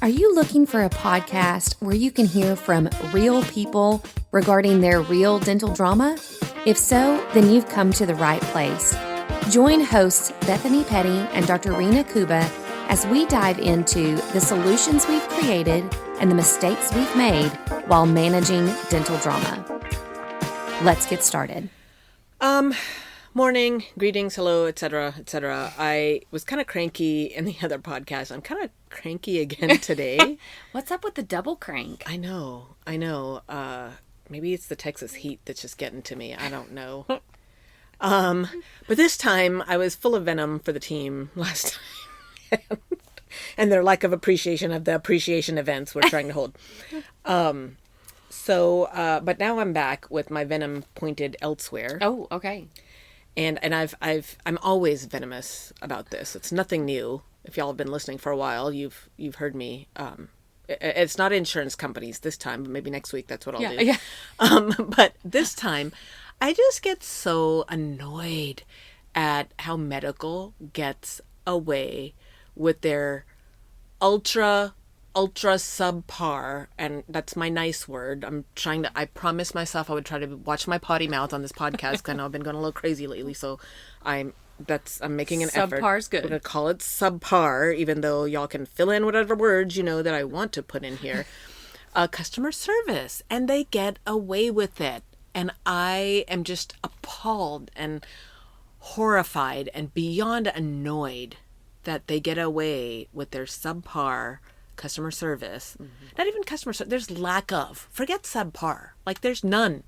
Are you looking for a podcast where you can hear from real people regarding their real dental drama? If so, then you've come to the right place. Join hosts Bethany Petty and Dr. Rena Kuba as we dive into the solutions we've created and the mistakes we've made while managing dental drama. Let's get started. Morning, greetings, hello, etc., etc. I was kind of cranky in the other podcast. I'm kind of cranky again today. What's up with the double crank? I know. Maybe it's the Texas heat that's just getting to me. I don't know. But this time I was full of venom for the team last time. And their lack of appreciation of the appreciation events we're trying to hold. But now I'm back with my venom pointed elsewhere. Oh, okay. And I'm always venomous about this. It's nothing new. If y'all have been listening for a while, you've heard me. It's not insurance companies this time, but maybe next week that's what I'll do. Yeah. But this time, I just get so annoyed at how medical gets away with their ultra subpar, and that's my nice word. I promised myself I would try to watch my potty mouth on this podcast because I know I've been going a little crazy lately, so I'm making an effort. Subpar's good. I'm going to call it subpar, even though y'all can fill in whatever words you know that I want to put in here. Customer service, and they get away with it. And I am just appalled and horrified and beyond annoyed that they get away with their subpar customer service. Mm-hmm. Not even customer service. There's lack of. Forget subpar. Like there's none.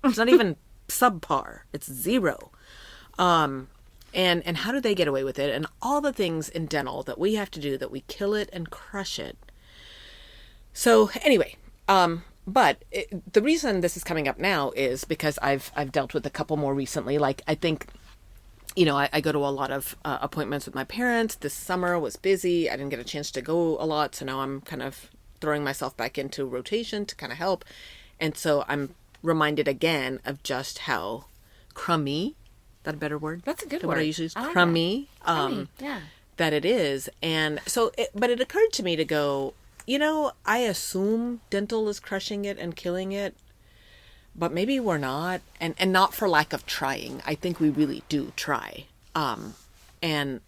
It's not even subpar. It's zero. And how do they get away with it? And all the things in dental that we have to do, that we kill it and crush it. So anyway, the reason this is coming up now is because I've dealt with a couple more recently. Like I think, I go to a lot of appointments with my parents. This summer was busy. I didn't get a chance to go a lot. So now I'm kind of throwing myself back into rotation to kind of help. And so I'm reminded again of just how crummy, is that a better word? That's a good word. What I usually use like crummy. Yeah. That it is. And so, but it occurred to me to go, I assume dental is crushing it and killing it. But maybe we're not, and not for lack of trying. I think we really do try. And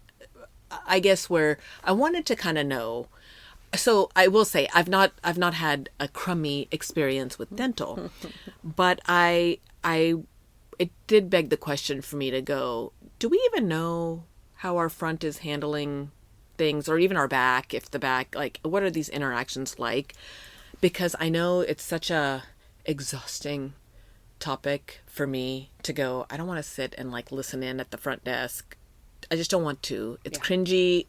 I guess I wanted to kind of know. So I will say I've not had a crummy experience with dental, but it did beg the question for me to go, do we even know how our front is handling things, or even our back? If the back, like, what are these interactions like? Because I know it's such a exhausting topic for me to go, I don't want to sit and like listen in at the front desk. I just don't want to. It's cringy.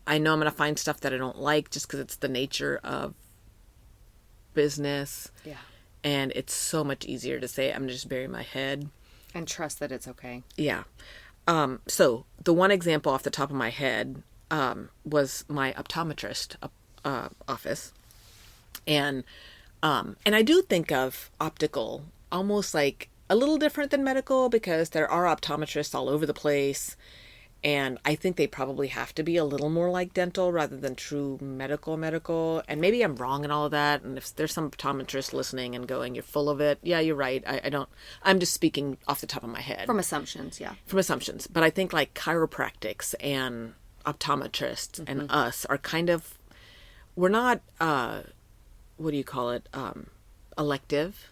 I know I'm going to find stuff that I don't like just because it's the nature of business. Yeah. And it's so much easier to say, I'm going to just bury my head. And trust that it's okay. Yeah. So the one example off the top of my head was my optometrist office. And I do think of optical almost like a little different than medical, because there are optometrists all over the place. And I think they probably have to be a little more like dental rather than true medical. And maybe I'm wrong in all of that. And if there's some optometrist listening and going, you're full of it. Yeah, you're right. I'm just speaking off the top of my head. From assumptions, yeah. From assumptions. But I think like chiropractics and optometrists and us are kind of, we're not, what do you call it? Elective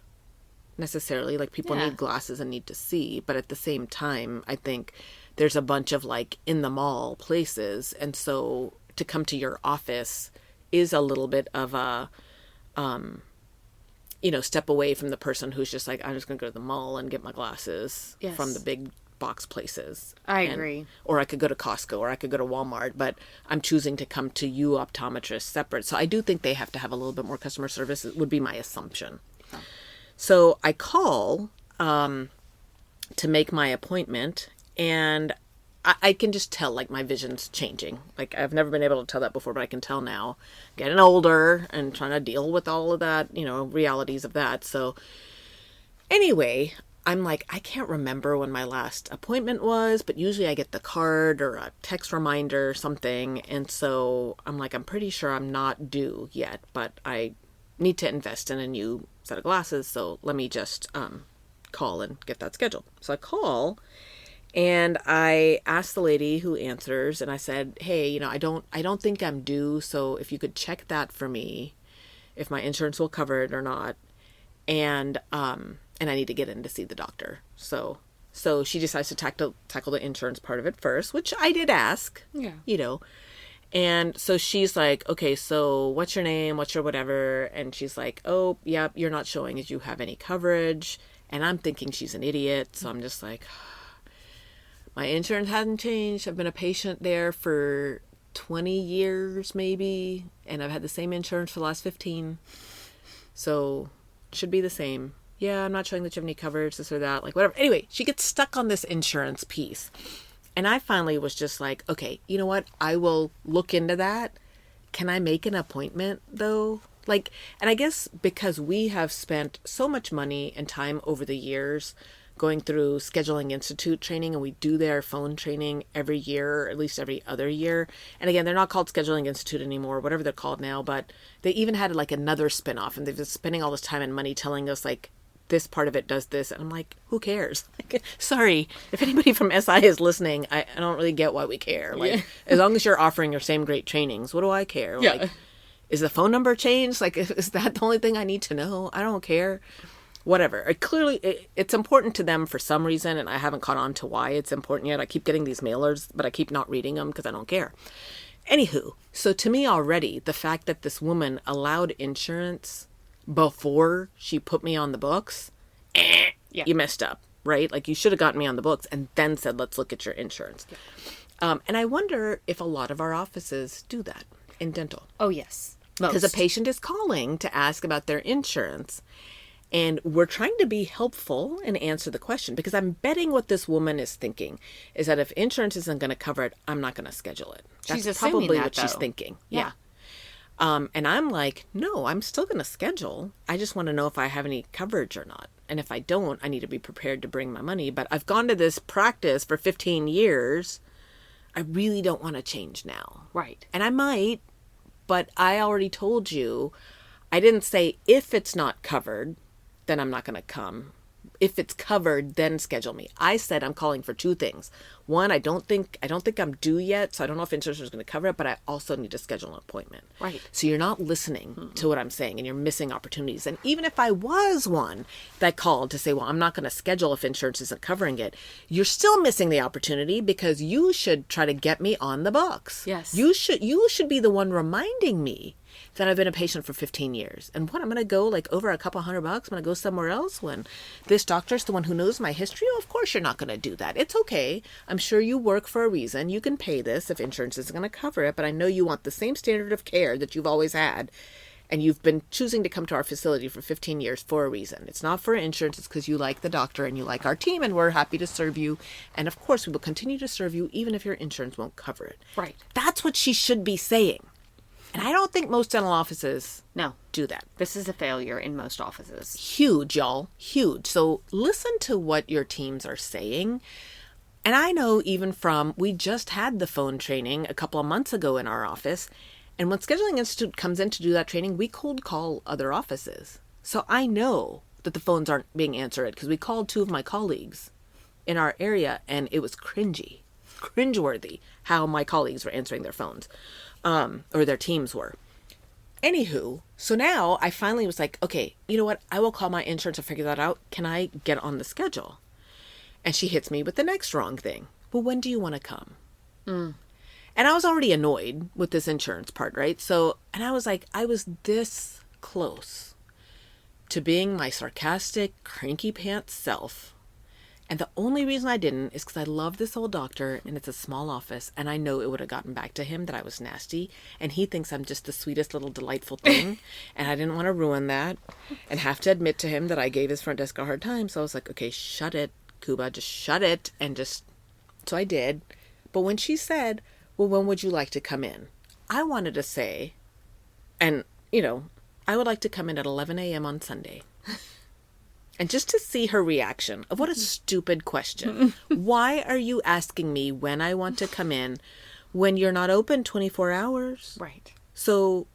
necessarily. Like people need glasses and need to see. But at the same time, I think there's a bunch of like in the mall places. And so to come to your office is a little bit of a, step away from the person who's just like, I'm just going to go to the mall and get my glasses from the big box places. I agree. Or I could go to Costco, or I could go to Walmart, but I'm choosing to come to you optometrists separate. So I do think they have to have a little bit more customer service, would be my assumption. Oh. So I call to make my appointment, and I can just tell, like, my vision's changing. Like, I've never been able to tell that before, but I can tell now. Getting older and trying to deal with all of that, realities of that. So anyway, I'm like, I can't remember when my last appointment was, but usually I get the card or a text reminder or something. And so I'm like, I'm pretty sure I'm not due yet, but I need to invest in a new set of glasses. So let me just call and get that scheduled. So I call and I asked the lady who answers, and I said, hey, I don't think I'm due. So if you could check that for me, if my insurance will cover it or not. And I need to get in to see the doctor. So she decides to tackle the insurance part of it first, which I did ask. Yeah. And so she's like, okay, so what's your name? What's your whatever? And she's like, oh, yeah, you're not showing as you have any coverage. And I'm thinking she's an idiot. So I'm just like, my insurance hasn't changed. I've been a patient there for 20 years maybe. And I've had the same insurance for the last 15. So should be the same. Yeah, I'm not showing that you have any coverage, this or that, like whatever. Anyway, she gets stuck on this insurance piece. And I finally was just like, okay, you know what? I will look into that. Can I make an appointment though? Like, and I guess because we have spent so much money and time over the years going through Scheduling Institute training, and we do their phone training every year, or at least every other year. And again, they're not called Scheduling Institute anymore, whatever they're called now, but they even had like another spinoff, and they've been spending all this time and money telling us like, this part of it does this. And I'm like, who cares? Like, sorry, if anybody from SI is listening, I don't really get why we care. Like, as long as you're offering your same great trainings, what do I care? Yeah. Like, is the phone number changed? Like, is that the only thing I need to know? I don't care. Whatever. It's important to them for some reason, and I haven't caught on to why it's important yet. I keep getting these mailers, but I keep not reading them because I don't care. Anywho, so to me already, the fact that this woman allowed insurance before she put me on the books, you messed up, right? Like, you should have gotten me on the books and then said, let's look at your insurance. Yeah. And I wonder if a lot of our offices do that in dental. Oh, yes. Because a patient is calling to ask about their insurance, and we're trying to be helpful and answer the question, because I'm betting what this woman is thinking is that if insurance isn't going to cover it, I'm not going to schedule it. That's probably what she's thinking. Yeah. And I'm like, no, I'm still going to schedule. I just want to know if I have any coverage or not. And if I don't, I need to be prepared to bring my money. But I've gone to this practice for 15 years. I really don't want to change now. Right. And I might, but I already told you, I didn't say if it's not covered, then I'm not going to come. If it's covered, then schedule me. I said I'm calling for two things. One, I don't think I'm due yet, so I don't know if insurance is going to cover it, but I also need to schedule an appointment. Right. So you're not listening to what I'm saying, and you're missing opportunities. And even if I was one that called to say, well, I'm not going to schedule if insurance isn't covering it, you're still missing the opportunity, because you should try to get me on the books. Yes. You should be the one reminding me that I've been a patient for 15 years. And what, I'm going to go like over a couple $100? I'm going to go somewhere else when this doctor's the one who knows my history? Oh, of course you're not going to do that. It's okay. I'm sure you work for a reason. You can pay this if insurance isn't going to cover it, but I know you want the same standard of care that you've always had. And you've been choosing to come to our facility for 15 years for a reason. It's not for insurance. It's because you like the doctor and you like our team, and we're happy to serve you. And of course, we will continue to serve you even if your insurance won't cover it. Right. That's what she should be saying. And I don't think most dental offices do that. This is a failure in most offices. Huge, y'all. Huge. So listen to what your teams are saying. And I know even we just had the phone training a couple of months ago in our office. And when Scheduling Institute comes in to do that training, we cold call other offices. So I know that the phones aren't being answered, because we called two of my colleagues in our area, and it was cringeworthy how my colleagues were answering their phones. Or their teams were. Anywho, so now I finally was like, okay, you know what? I will call my insurance to figure that out. Can I get on the schedule? And she hits me with the next wrong thing. Well, when do you want to come? And I was already annoyed with this insurance part, right? So, and I was like, I was this close to being my sarcastic, cranky pants self. And the only reason I didn't is because I love this old doctor, and it's a small office, and I know it would have gotten back to him that I was nasty, and he thinks I'm just the sweetest little delightful thing, and I didn't want to ruin that and have to admit to him that I gave his front desk a hard time. So I was like, okay, shut it, Kuba, just shut it. So I did. But when she said, well, when would you like to come in? I wanted to say, and, I would like to come in at 11 a.m. on Sunday. And just to see her reaction of what a stupid question. Why are you asking me when I want to come in when you're not open 24 hours? Right. So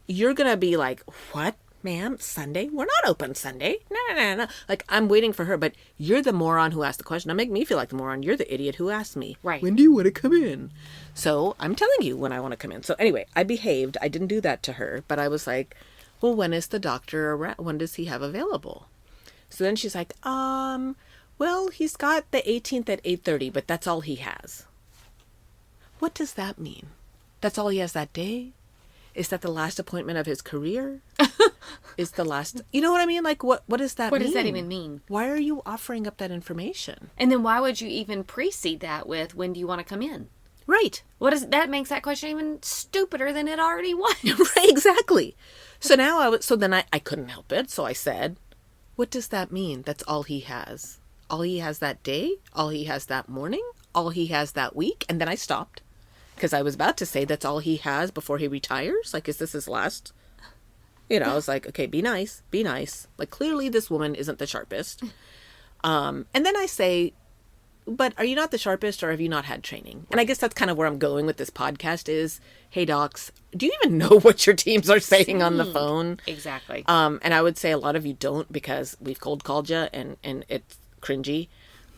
you're going to be like, what, ma'am? Sunday? We're not open Sunday. No. Like, I'm waiting for her, but you're the moron who asked the question. Now make me feel like the moron. You're the idiot who asked me. Right. When do you want to come in? So I'm telling you when I want to come in. So anyway, I behaved. I didn't do that to her, but I was like, well, when is the doctor around? When does he have available? So then she's like, well, he's got the 18th at 8:30, but that's all he has. What does that mean? That's all he has that day? Is that the last appointment of his career? Is the last, you know what I mean? Like, what does that mean? What does that even mean? Why are you offering up that information? And then why would you even precede that with, when do you want to come in? Right. That makes that question even stupider than it already was. Right, exactly. So now I couldn't help it. So I said, what does that mean? That's all he has. All he has that day? All he has that morning? All he has that week? And then I stopped because I was about to say that's all he has before he retires. Like, is this his last? You know, I was like, okay, be nice. Like, clearly this woman isn't the sharpest. And then I say, but are you not the sharpest, or have you not had training? And I guess that's kind of where I'm going with this podcast is, hey, docs, do you even know what your teams are saying on the phone? Exactly. And I would say a lot of you don't, because we've cold called you and it's cringy.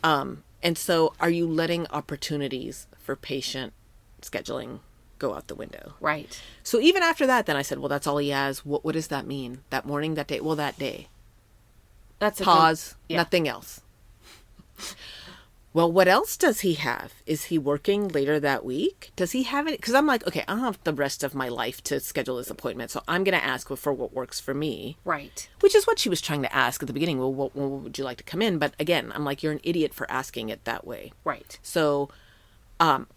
And so are you letting opportunities for patient scheduling go out the window? Right. So even after that, then I said, well, that's all he has. What does that mean? That morning, that day? Well, that day. That's a Pause. good, yeah. Nothing else. Well, what else does he have? Is he working later that week? Does he have any? Because I'm like, okay, I don't have the rest of my life to schedule this appointment, so I'm going to ask for what works for me. Right. Which is what she was trying to ask at the beginning. Well, what would you like to come in? But again, I'm like, you're an idiot for asking it that way. Right. So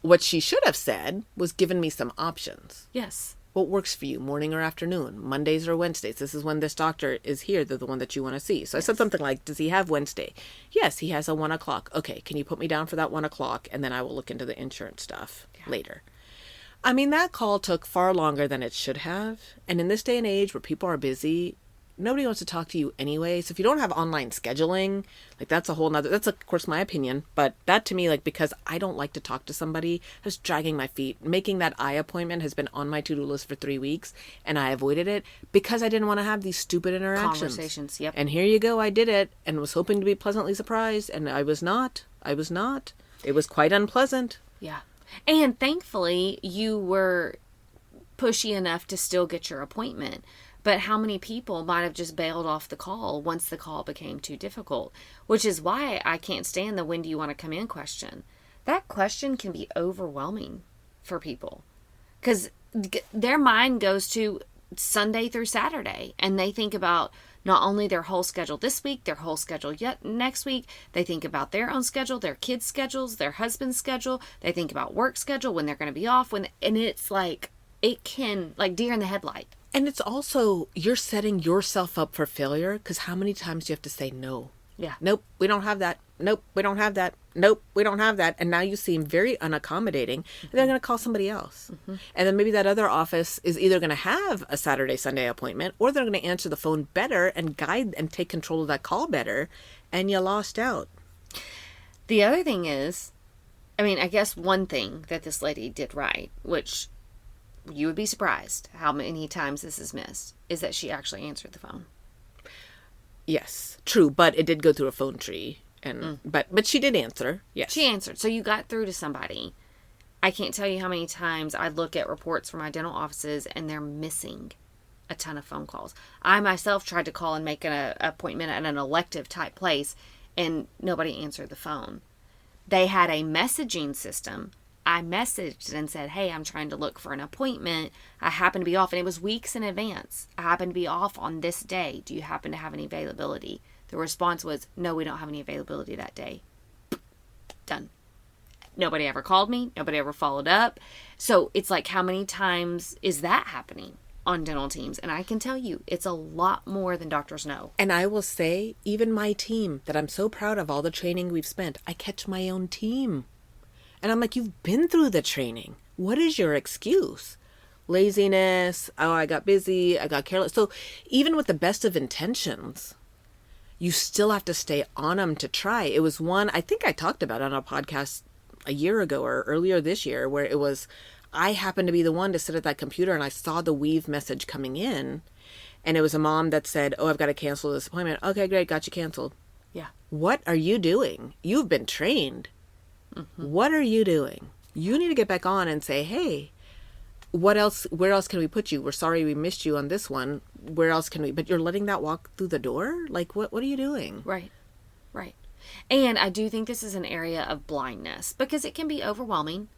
what she should have said was given me some options. Yes. What works for you, morning or afternoon, Mondays or Wednesdays? This is when this doctor is here. They're the one that you want to see. So I said something like, does he have Wednesday? Yes, he has a 1 o'clock. Okay, can you put me down for that 1 o'clock? And then I will look into the insurance stuff later. I mean, that call took far longer than it should have. And in this day and age where people are busy, nobody wants to talk to you anyway. So if you don't have online scheduling, like, that's a whole nother, that's of course my opinion, but that to me, like, because I don't like to talk to somebody, I was dragging my feet. Making that eye appointment has been on my to-do list for 3 weeks, and I avoided it because I didn't want to have these stupid interactions. Conversations, yep. And here you go, I did it and was hoping to be pleasantly surprised, and I was not. It was quite unpleasant. Yeah. And thankfully, you were pushy enough to still get your appointment. But how many people might have just bailed off the call once the call became too difficult? Which is why I can't stand the when do you want to come in question. That question can be overwhelming for people. Because their mind goes to Sunday through Saturday. And they think about not only their whole schedule this week, their whole schedule yet next week. They think about their own schedule, their kids' schedules, their husband's schedule. They think about work schedule, when they're going to be off. And it's like, it can, like deer in the headlight. And it's also, you're setting yourself up for failure, because how many times do you have to say no? Yeah. Nope, we don't have that. Nope, we don't have that. Nope, we don't have that. And now you seem very unaccommodating. And they're going to call somebody else. Mm-hmm. And then maybe that other office is either going to have a Saturday, Sunday appointment, or they're going to answer the phone better and guide and take control of that call better. And you lost out. The other thing is, I mean, I guess one thing that this lady did right, which you would be surprised how many times this is missed, is that she actually answered the phone. Yes, true, but it did go through a phone tree, and but she did answer. Yes, she answered, so you got through to somebody. I can't tell you how many times I look at reports from my dental offices and they're missing a ton of phone calls. I myself tried to call and make an appointment at an elective type place, and nobody answered the phone. They had a messaging system. I messaged and said, hey, I'm trying to look for an appointment. I happen to be off. And it was weeks in advance. I happen to be off on this day. Do you happen to have any availability? The response was, no, we don't have any availability that day. Done. Nobody ever called me. Nobody ever followed up. So it's like, how many times is that happening on dental teams? And I can tell you, it's a lot more than doctors know. And I will say, even my team, that I'm so proud of all the training we've spent, I catch my own team. And I'm like, you've been through the training. What is your excuse? Laziness. Oh, I got busy. I got careless. So even with the best of intentions, you still have to stay on them to try. It was one, I think I talked about on a podcast a year ago or earlier this year, where it was, I happened to be the one to sit at that computer and I saw the Weave message coming in. And it was a mom that said, oh, I've got to cancel this appointment. Okay, great. Got you canceled. Yeah. What are you doing? You've been trained. What are you doing? You need to get back on and say, hey, what else, where else can we put you? We're sorry we missed you on this one. Where else can we, but you're letting that walk through the door? Like, what are you doing? Right. Right. And I do think this is an area of blindness because it can be overwhelming.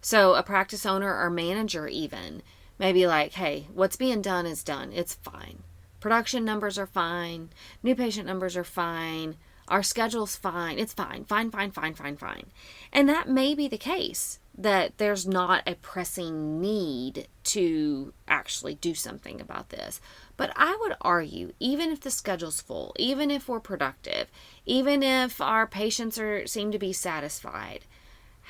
So a practice owner or manager even may be like, hey, what's being done is done. It's fine. Production numbers are fine. New patient numbers are fine. Our schedule's fine. It's fine. Fine. And that may be the case, that there's not a pressing need to actually do something about this. But I would argue, even if the schedule's full, even if we're productive, even if our patients seem to be satisfied,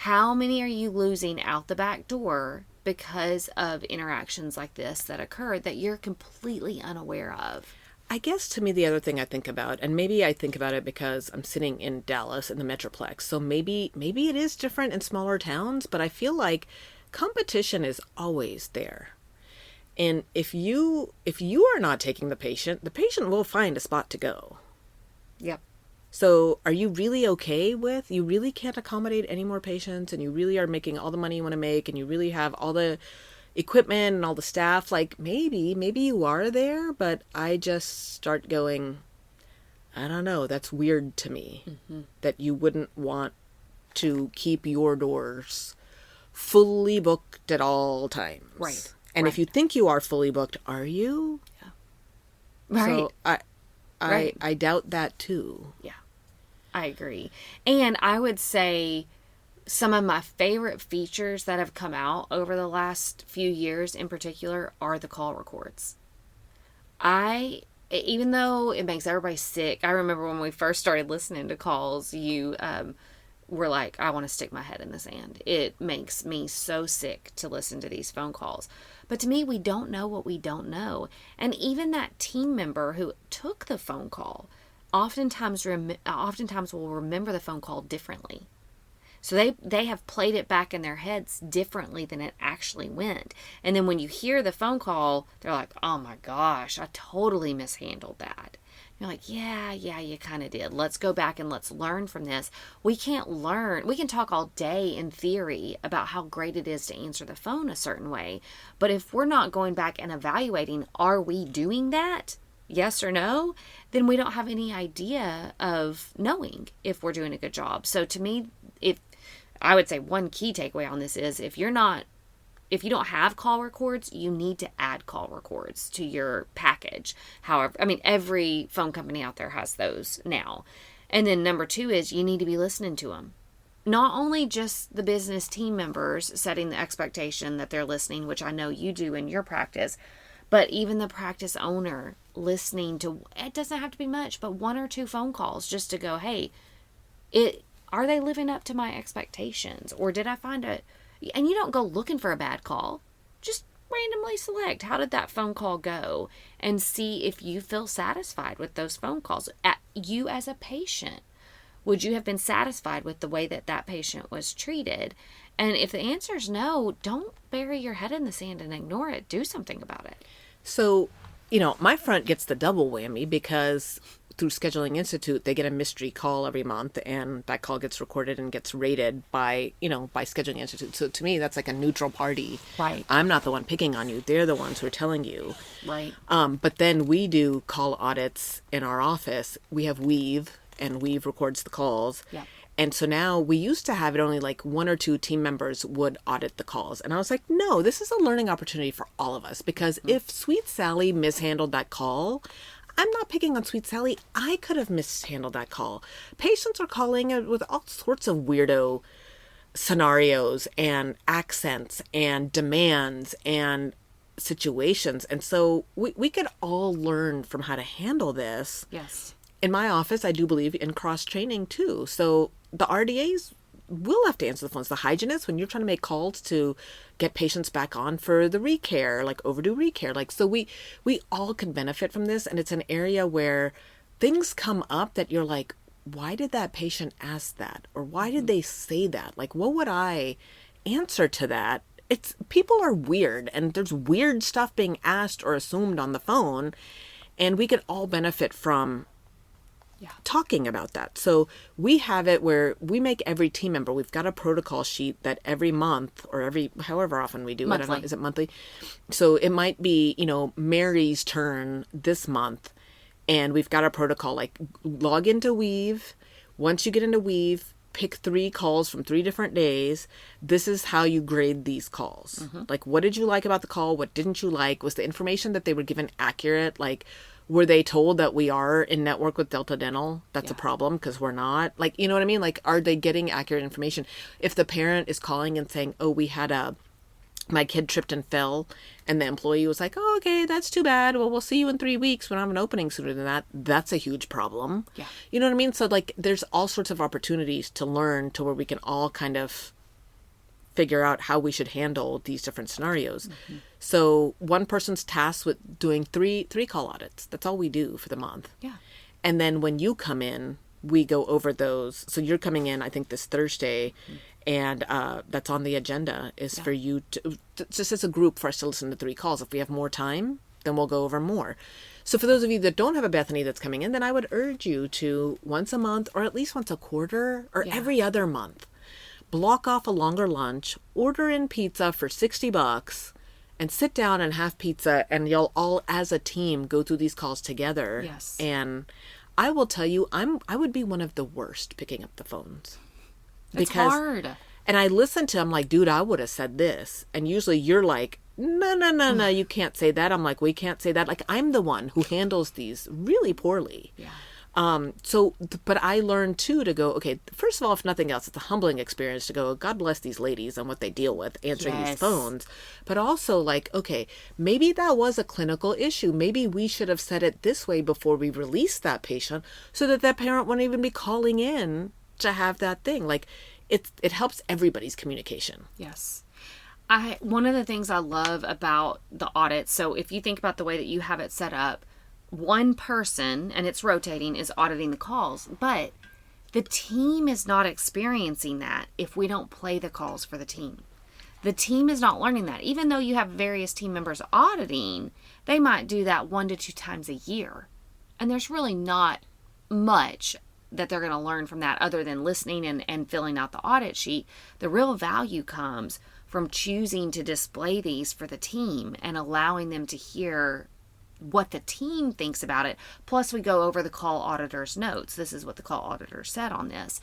how many are you losing out the back door because of interactions like this that occur that you're completely unaware of? I guess to me, the other thing I think about, and maybe I think about it because I'm sitting in Dallas in the Metroplex, so maybe it is different in smaller towns, but I feel like competition is always there. And if you are not taking the patient will find a spot to go. Yep. So are you really okay with, you really can't accommodate any more patients, and you really are making all the money you want to make, and you really have all the equipment and all the staff? Like, maybe you are there, but I just start going, I don't know, that's weird to me. That you wouldn't want to keep your doors fully booked at all times. Right. And if you think you are fully booked, are you? Yeah. Right. So I doubt that too. Yeah, I agree. And I would say some of my favorite features that have come out over the last few years in particular are the call records. Even though it makes everybody sick, I remember when we first started listening to calls, you were like, I want to stick my head in the sand. It makes me so sick to listen to these phone calls. But to me, we don't know what we don't know. And even that team member who took the phone call oftentimes will remember the phone call differently. So they have played it back in their heads differently than it actually went. And then when you hear the phone call, they're like, oh my gosh, I totally mishandled that. You're like, yeah, you kind of did. Let's go back and let's learn from this. We can't learn. We can talk all day in theory about how great it is to answer the phone a certain way. But if we're not going back and evaluating, are we doing that? Yes or no? Then we don't have any idea of knowing if we're doing a good job. So to me, I would say one key takeaway on this is if you don't have call records, you need to add call records to your package. However, every phone company out there has those now. And then number 2 is you need to be listening to them. Not only just the business team members setting the expectation that they're listening, which I know you do in your practice, but even the practice owner listening to, it doesn't have to be much, but 1 or 2 phone calls just to go, hey, are they living up to my expectations? Or did I find and you don't go looking for a bad call. Just randomly select, how did that phone call go? And see if you feel satisfied with those phone calls. You as a patient, would you have been satisfied with the way that patient was treated? And if the answer is no, don't bury your head in the sand and ignore it. Do something about it. So, my front gets the double whammy because through Scheduling Institute, they get a mystery call every month, and that call gets recorded and gets rated by Scheduling Institute. So to me, that's like a neutral party. Right. I'm not the one picking on you. They're the ones who are telling you. Right. But then we do call audits in our office. We have Weave, and Weave records the calls. Yeah. And so now we used to have it only like 1 or 2 team members would audit the calls. And I was like, no, this is a learning opportunity for all of us. Because if Sweet Sally mishandled that call, I'm not picking on Sweet Sally. I could have mishandled that call. Patients are calling it with all sorts of weirdo scenarios and accents and demands and situations. And so we could all learn from how to handle this. Yes. In my office, I do believe in cross-training too. So the RDAs will have to answer the phones. The hygienists, when you're trying to make calls to get patients back on for the recare, like overdue recare. So we all can benefit from this. And it's an area where things come up that you're like, why did that patient ask that? Or why did they say that? Like, what would I answer to that? People are weird, and there's weird stuff being asked or assumed on the phone, and we could all benefit from talking about that. So we have it where we make every team member, we've got a protocol sheet that every month or however often we do it. I don't know, is it monthly? So it might be, Mary's turn this month, and we've got a protocol like log into Weave. Once you get into Weave, pick 3 calls from 3 different days. This is how you grade these calls. Mm-hmm. Like, what did you like about the call? What didn't you like? Was the information that they were given accurate? Like, were they told that we are in network with Delta Dental? That's a problem because we're not. Like, you know what I mean? Like, are they getting accurate information? If the parent is calling and saying, oh, my kid tripped and fell, and the employee was like, oh, okay, that's too bad. Well, we'll see you in 3 weeks when I have an opening sooner than that. That's a huge problem. Yeah. You know what I mean? So, like, there's all sorts of opportunities to learn to where we can all kind of figure out how we should handle these different scenarios. Mm-hmm. So one person's tasked with doing three call audits. That's all we do for the month. Yeah. And then when you come in, we go over those. So you're coming in, I think, this Thursday, and that's on the agenda is for you to, just as a group, for us to listen to 3 calls. If we have more time, then we'll go over more. So for those of you that don't have a Bethany that's coming in, then I would urge you to once a month or at least once a quarter or every other month, block off a longer lunch, order in pizza for $60, and sit down and have pizza, and you'll all as a team go through these calls together. Yes. And I will tell you, I would be one of the worst picking up the phones. It's hard. And I listen to, I'm like, dude, I would have said this. And usually you're like, no, you can't say that. I'm like, we can't say that. Like, I'm the one who handles these really poorly. Yeah. But I learned too to go, okay, first of all, if nothing else, it's a humbling experience to go, God bless these ladies and what they deal with answering these phones. But also like, okay, maybe that was a clinical issue. Maybe we should have said it this way before we released that patient so that that parent wouldn't even be calling in to have that thing. Like it helps everybody's communication. Yes. One of the things I love about the audit, so if you think about the way that you have it set up, one person, and it's rotating, is auditing the calls, but the team is not experiencing that if we don't play the calls for the team. The team is not learning that. Even though you have various team members auditing, they might do that 1 to 2 times a year. And there's really not much that they're going to learn from that other than listening and filling out the audit sheet. The real value comes from choosing to display these for the team and allowing them to hear what the team thinks about it. Plus we go over the call auditor's notes. This is what the call auditor said on this.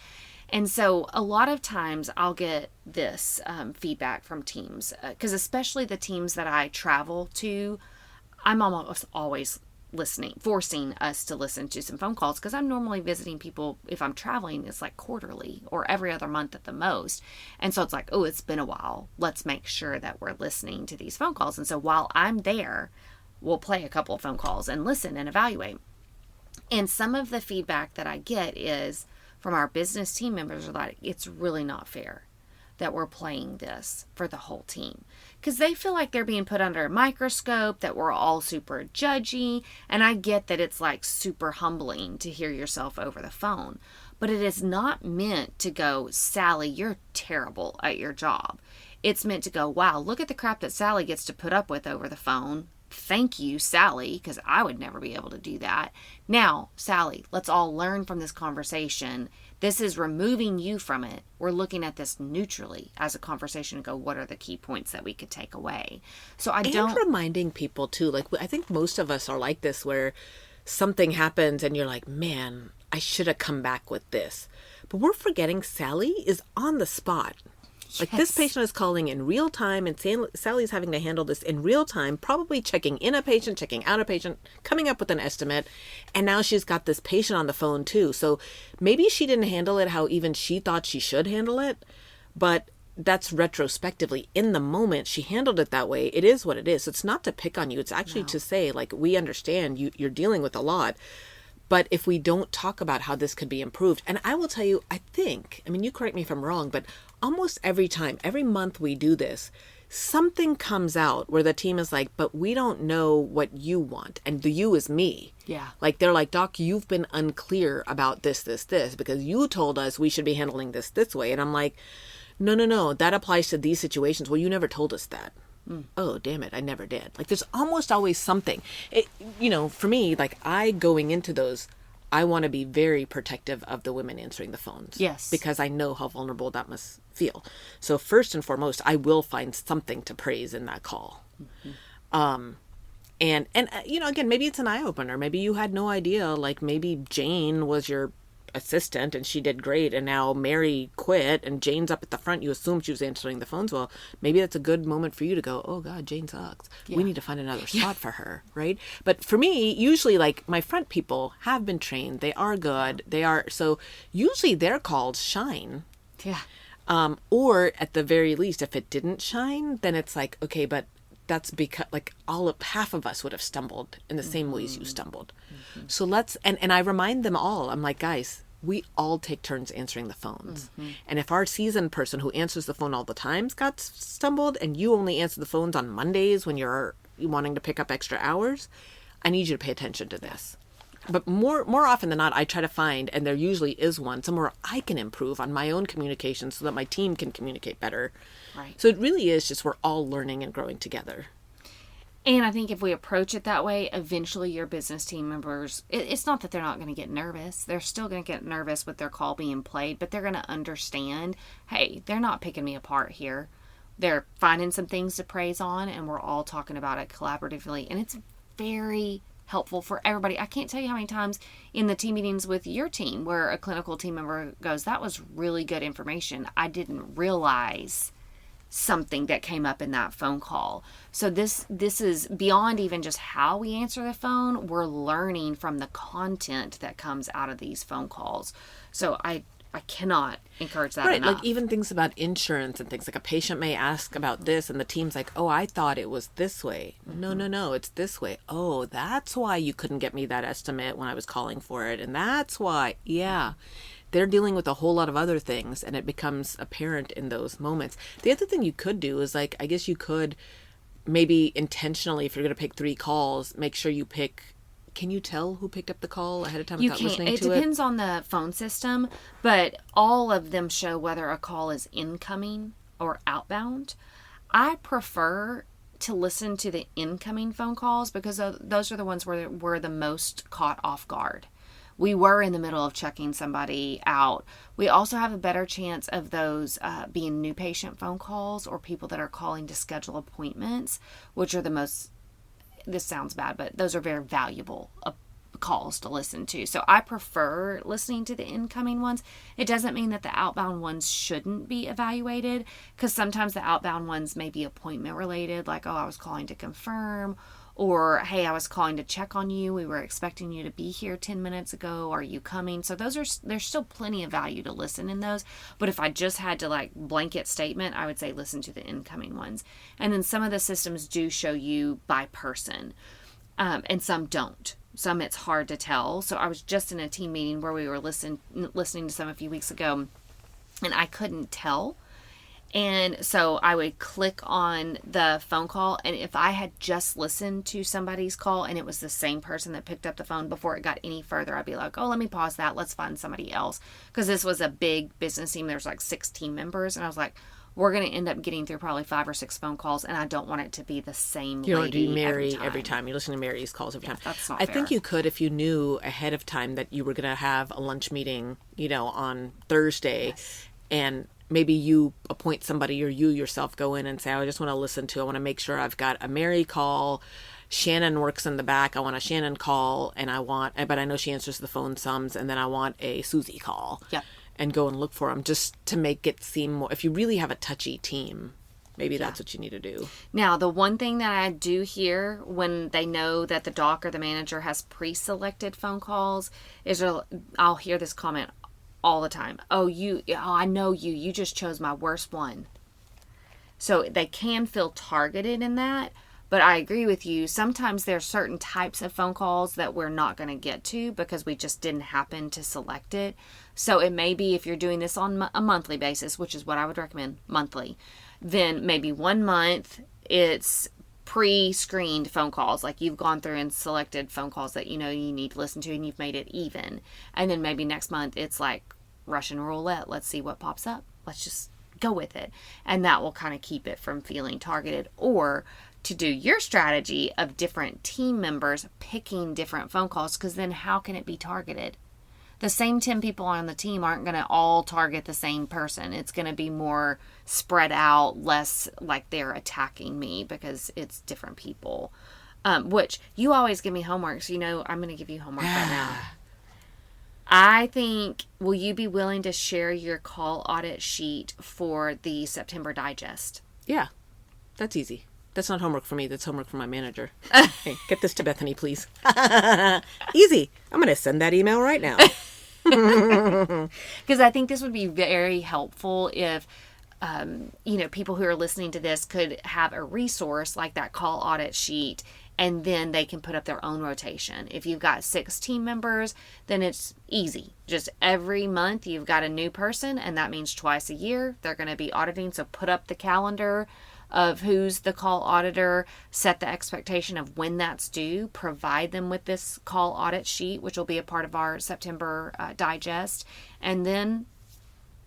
And so a lot of times I'll get this feedback from teams because especially the teams that I travel to, I'm almost always forcing us to listen to some phone calls because I'm normally visiting people. If I'm traveling, it's like quarterly or every other month at the most. And so it's like, oh, it's been a while. Let's make sure that we're listening to these phone calls. And so while I'm there, we'll play a couple of phone calls and listen and evaluate. And some of the feedback that I get is from our business team members are like, it's really not fair that we're playing this for the whole team. Because they feel like they're being put under a microscope, that we're all super judgy. And I get that it's like super humbling to hear yourself over the phone. But it is not meant to go, Sally, you're terrible at your job. It's meant to go, wow, look at the crap that Sally gets to put up with over the phone. Thank you, Sally, because I would never be able to do that. Now, Sally, let's all learn from this conversation. This is removing you from it. We're looking at this neutrally as a conversation and go, what are the key points that we could take away? So And reminding people too, like I think most of us are like this where something happens and you're like, man, I should have come back with this. But we're forgetting Sally is on the spot. Like this patient is calling in real time and Sally's having to handle this in real time, probably checking in a patient, checking out a patient, coming up with an estimate. And now she's got this patient on the phone too. So maybe she didn't handle it how even she thought she should handle it. But that's retrospectively. In the moment, she handled it that way. It is what it is. So it's not to pick on you. It's actually to say, like, we understand you're dealing with a lot. But if we don't talk about how this could be improved, and I will tell you, I mean, you correct me if I'm wrong, but almost every month we do this, something comes out where the team is like, but we don't know what you want. And the you is me. Yeah. Like, they're like, Doc, you've been unclear about this, because you told us we should be handling this way. And I'm like, no, that applies to these situations. Well, you never told us that. Oh, damn it, I never did. Like, there's almost always something. For me, like, going into those, I want to be very protective of the women answering the phones. Yes. Because I know how vulnerable that must feel. So first and foremost, I will find something to praise in that call. And again, maybe it's an eye-opener. Maybe you had no idea. Like, maybe Jane was your assistant and she did great, and now Mary quit and Jane's up at the front. You assumed she was answering the phones. Well, maybe that's a good moment for you to go, oh God, Jane sucks. Yeah. We need to find another spot for her, right? But for me, usually, like, my front people have been trained. They are good. So usually their calls shine. Yeah. Or at the very least, if it didn't shine, then it's like, okay, but that's because, like, half of us would have stumbled in the same ways you stumbled. So and I remind them all, I'm like, guys, we all take turns answering the phones. And if our seasoned person who answers the phone all the time got stumbled, and you only answer the phones on Mondays when you're wanting to pick up extra hours, I need you to pay attention to this. But more often than not, I try to find, and there usually is one, somewhere I can improve on my own communication so that my team can communicate better. Right. So it really is just we're all learning and growing together. And I think if we approach it that way, eventually your business team members, it's not that they're not going to get nervous. They're still going to get nervous with their call being played, but they're going to understand, hey, they're not picking me apart here. They're finding some things to praise on, and we're all talking about it collaboratively. And it's very helpful for everybody. I can't tell you how many times in the team meetings with your team where a clinical team member goes, that was really good information. I didn't realize something that came up in that phone call. So this is beyond even just how we answer the phone. We're learning from the content that comes out of these phone calls. So I cannot encourage that enough. Like, even things about insurance and things, like a patient may ask about this and the team's like, oh, I thought it was this way. No, it's this way. Oh, that's why you couldn't get me that estimate when I was calling for it. And that's why, they're dealing with a whole lot of other things, and it becomes apparent in those moments. The other thing you could do is, like, I guess you could maybe intentionally, if you're going to pick 3 calls, make sure you pick. Can you tell who picked up the call ahead of time without listening to it? It depends on the phone system, but all of them show whether a call is incoming or outbound. I prefer to listen to the incoming phone calls because those are the ones where we're the most caught off guard. We were in the middle of checking somebody out. We also have a better chance of those being new patient phone calls or people that are calling to schedule appointments, which are the most, this sounds bad, but those are very valuable calls to listen to. So I prefer listening to the incoming ones. It doesn't mean that the outbound ones shouldn't be evaluated, because sometimes the outbound ones may be appointment related, like, oh, I was calling to confirm, or, hey, I was calling to check on you. We were expecting you to be here 10 minutes ago. Are you coming? So there's still plenty of value to listen in those. But if I just had to, like, blanket statement, I would say listen to the incoming ones. And then some of the systems do show you by person, and some don't. Some it's hard to tell. So I was just in a team meeting where we were listening to some a few weeks ago, and I couldn't tell. And so I would click on the phone call, and if I had just listened to somebody's call and it was the same person that picked up the phone before it got any further, I'd be like, oh, let me pause that. Let's find somebody else. Because this was a big business team. There's like 6 team members. And I was like, we're going to end up getting through probably 5 or 6 phone calls, and I don't want it to be the same lady. You don't do Mary every time. You listen to Mary's calls every time. That's not I fair. think you could, if you knew ahead of time that you were going to have a lunch meeting, on Thursday, Yes. and maybe you appoint somebody, or you yourself go in and say, I just want to I want to make sure I've got a Mary call. Shannon works in the back. I want a Shannon call, but I know she answers the phone some, and then I want a Susie call. Yep. And go and look for them, just to make it seem more, if you really have a touchy team, maybe that's what you need to do. Now, the one thing that I do hear when they know that the doc or the manager has pre-selected phone calls is I'll hear this comment all the time. Oh, I know you just chose my worst one. So they can feel targeted in that. But I agree with you. Sometimes there are certain types of phone calls that we're not going to get to because we just didn't happen to select it. So it may be, if you're doing this on a monthly basis, which is what I would recommend, monthly, Then maybe 1 month, it's pre-screened phone calls. Like you've gone through and selected phone calls that you know you need to listen to and you've made it even. And then maybe next month it's like Russian roulette. Let's see what pops up. Let's just go with it. And that will kind of keep it from feeling targeted. Or to do your strategy of different team members picking different phone calls, because then how can it be targeted? The same 10 people on the team aren't going to all target the same person. It's going to be more spread out, less like they're attacking me because it's different people. Which you always give me homework, so you know I'm going to give you homework right now. I think, will you be willing to share your call audit sheet for the September digest? Yeah, that's easy. That's not homework for me. That's homework for my manager. Hey, get this to Bethany, please. Easy. I'm going to send that email right now. Because I think this would be very helpful if, people who are listening to this could have a resource like that call audit sheet, and then they can put up their own rotation. If you've got 6 team members, then it's easy. Just every month you've got a new person, and that means twice a year they're going to be auditing. So put up the calendar of who's the call auditor, set the expectation of when that's due, provide them with this call audit sheet, which will be a part of our September digest, and then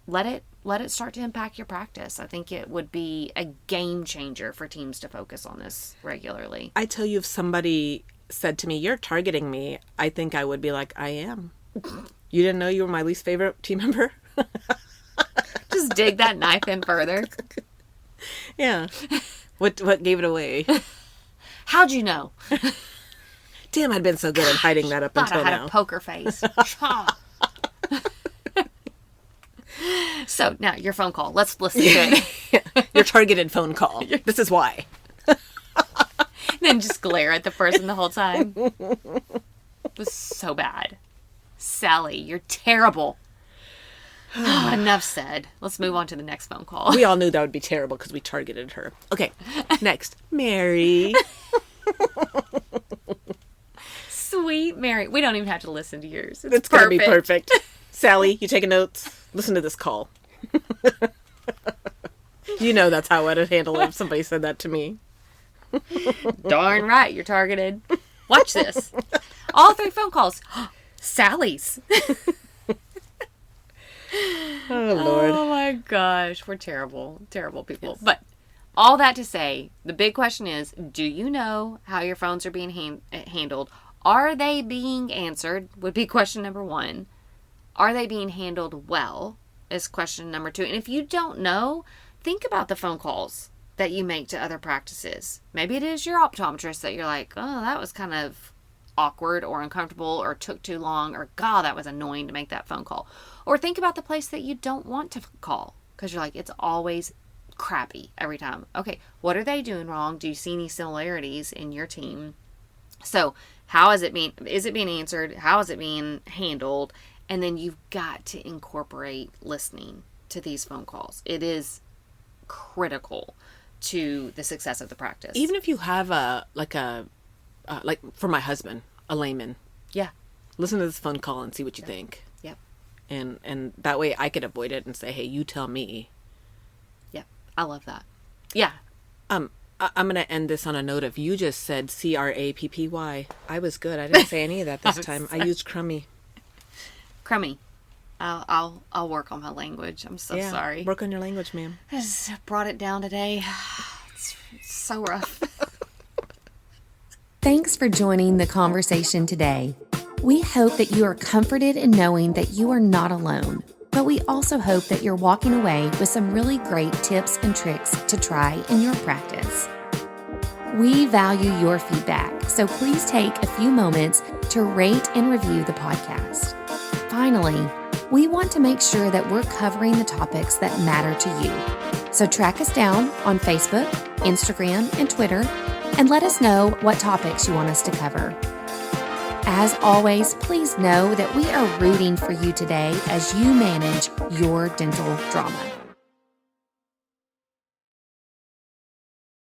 let it start to impact your practice. I think it would be a game changer for teams to focus on this regularly. I tell you, if somebody said to me, "You're targeting me," I think I would be like, "I am." You didn't know you were my least favorite team member? Just dig that knife in further. Yeah. What gave it away? How'd you know? Damn, I'd been so good at hiding that up Thought until I had now. a poker face. So now your phone call. Let's listen to it. Your targeted phone call. This is why. Then just glare at the person the whole time. It was so bad. Sally, you're terrible. Enough said. Let's move on to the next phone call. We all knew that would be terrible because we targeted her. Okay, next. Mary. Sweet Mary. We don't even have to listen to yours. It's going to be perfect. Sally, you taking notes? Listen to this call. You know that's how I'd handle it if somebody said that to me. Darn right, you're targeted. Watch this. All 3 phone calls. Sally's. Oh, Lord. Oh, my gosh. We're terrible. Terrible people. Yes. But all that to say, the big question is, do you know how your phones are being handled? Are they being answered? Would be question number 1. Are they being handled well? Is question number 2. And if you don't know, think about the phone calls that you make to other practices. Maybe it is your optometrist that you're like, oh, that was kind of awkward or uncomfortable or took too long, or God, that was annoying to make that phone call. Or think about the place that you don't want to call because you're like, it's always crappy every time. Okay, what are they doing wrong? Do you see any similarities in your team? So how is it being answered? How is it being handled? And then you've got to incorporate listening to these phone calls. It is critical to the success of the practice. Even if you have like for my husband, a layman. Yeah. Listen to this phone call and see what you think. Yep. And that way I could avoid it and say, hey, you tell me. Yep. I love that. Yeah. I'm going to end this on a note of you just said CRAPPY. I was good. I didn't say any of that this time. I used crummy. Crummy. I'll work on my language. I'm so sorry. Work on your language, ma'am. I just brought it down today. It's so rough. Thanks for joining the conversation today. We hope that you are comforted in knowing that you are not alone, but we also hope that you're walking away with some really great tips and tricks to try in your practice. We value your feedback, so please take a few moments to rate and review the podcast. Finally, we want to make sure that we're covering the topics that matter to you. So track us down on Facebook, Instagram, and Twitter, and let us know what topics you want us to cover. As always, please know that we are rooting for you today as you manage your dental drama.